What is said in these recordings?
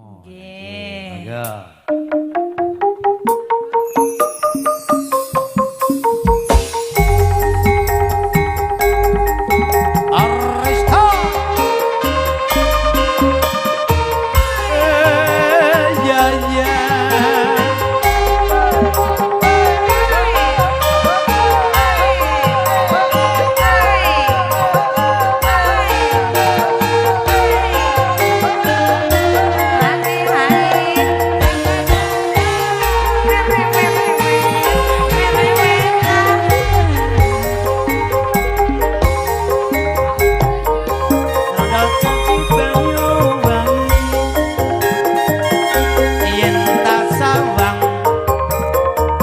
Nggih. Ya.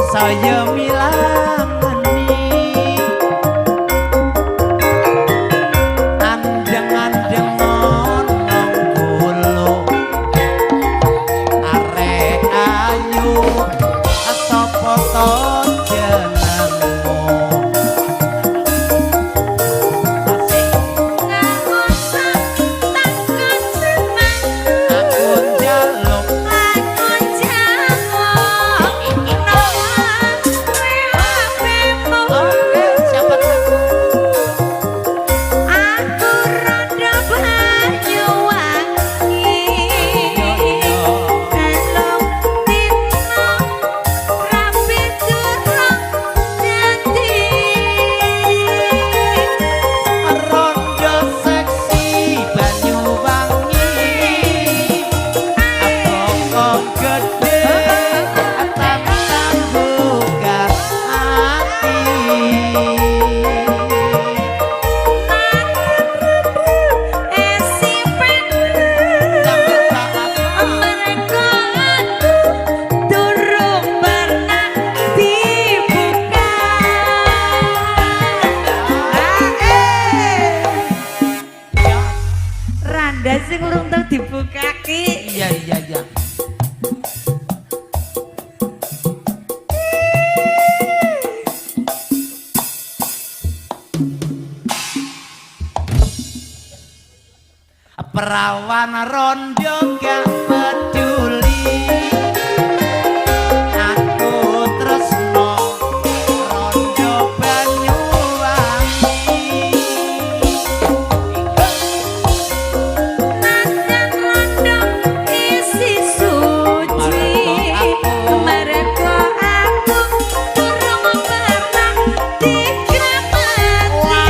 Saya milangani andeng-andeng nonong kulo arek ayu sapa to jenengmu aku njaluk sing urung tau dibukake. iya. Perawan rondo gak peduli aku tresno rondo Banyuwangi Nandang rondo isi suci mereka aku durung pernah dikramati.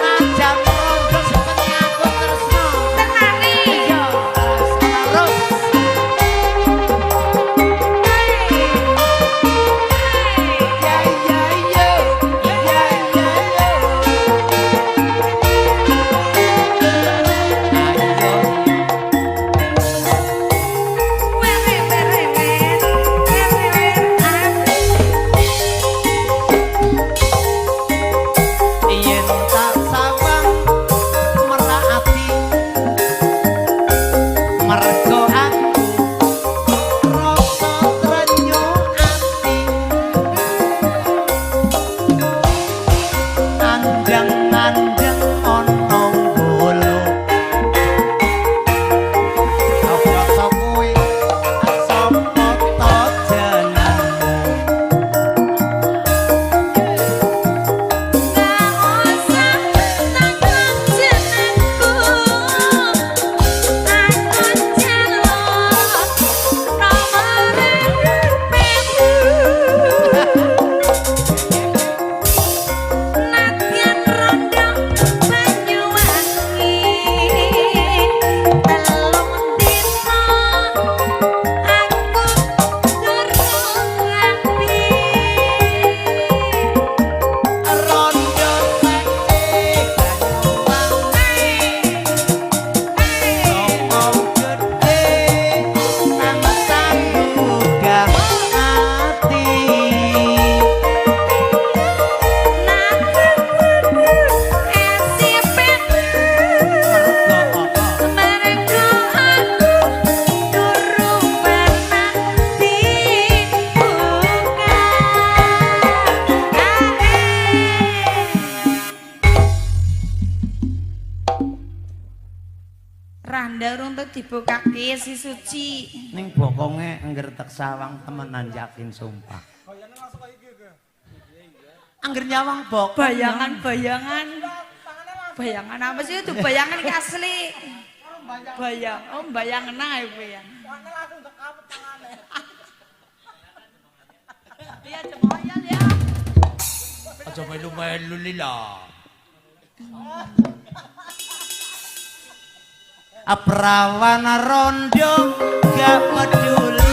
ajang rondo sepenyaku Randa urung tau dibukake si Suci. Ning bokonge nggertek sawang temenan yakin sumpah. Angger nyawang bokong. Bayangan. Bayangan apa sih itu? Bayangan iki asli. Bayangan ae bayang. Iya cemoyan ya. Aja melu-melu lila. Perawan rondo gak peduli.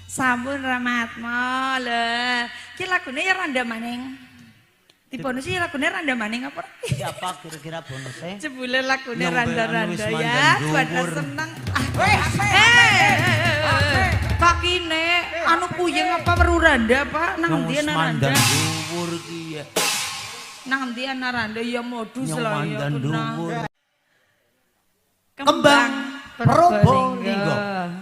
Sampun Ramatmo lho. Ki lagune ya randa maning. Di bonus ya lagune randa maning apa? Siapa kira-kira bonusnya? Jebule lagune Yang randa-randa wis ya. mandan Buat dhuwur. seneng. Kakine anu puyeng apa weru randa apa nang ndi ana randa? Mandan dhuwur ki ya. Nang ndi ana randa ya modus Yang lah ya. mandan dhuwur. Kembang Kembang Probolinggo.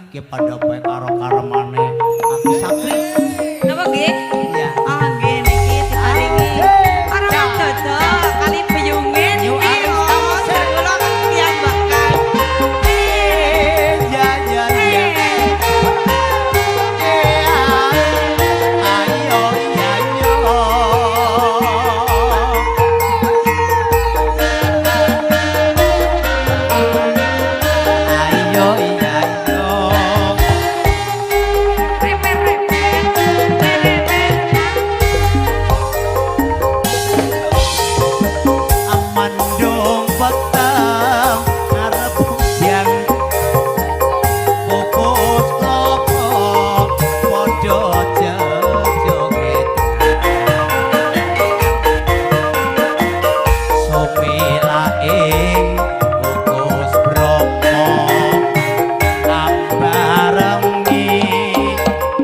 Ki pada bae karo-karemane aku sakri. Napa nggih? Iya. Ah nggih niki diparingi. Para dodo kali beyungen Yo, iki arep oh kula piyambakan. Ya ya ya. Ayo ya yo. Ayo ya yo. Amandong petang arep yang pupus klopo padha joget sopi laing pupus bromo ambarengi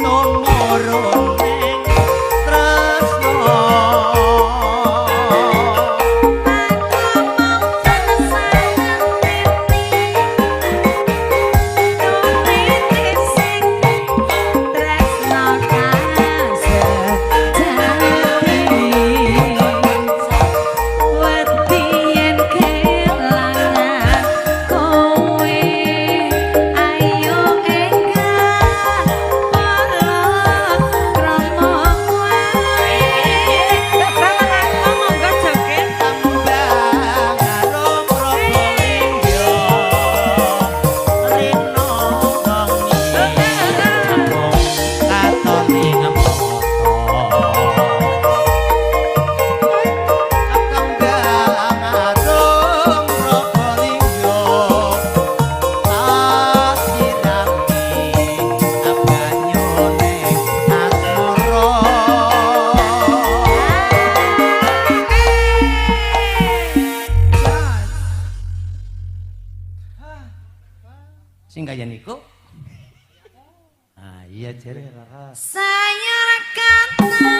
tumurun ning tresno. Sing kaya niku. Ah iya jere Rara. Saya kata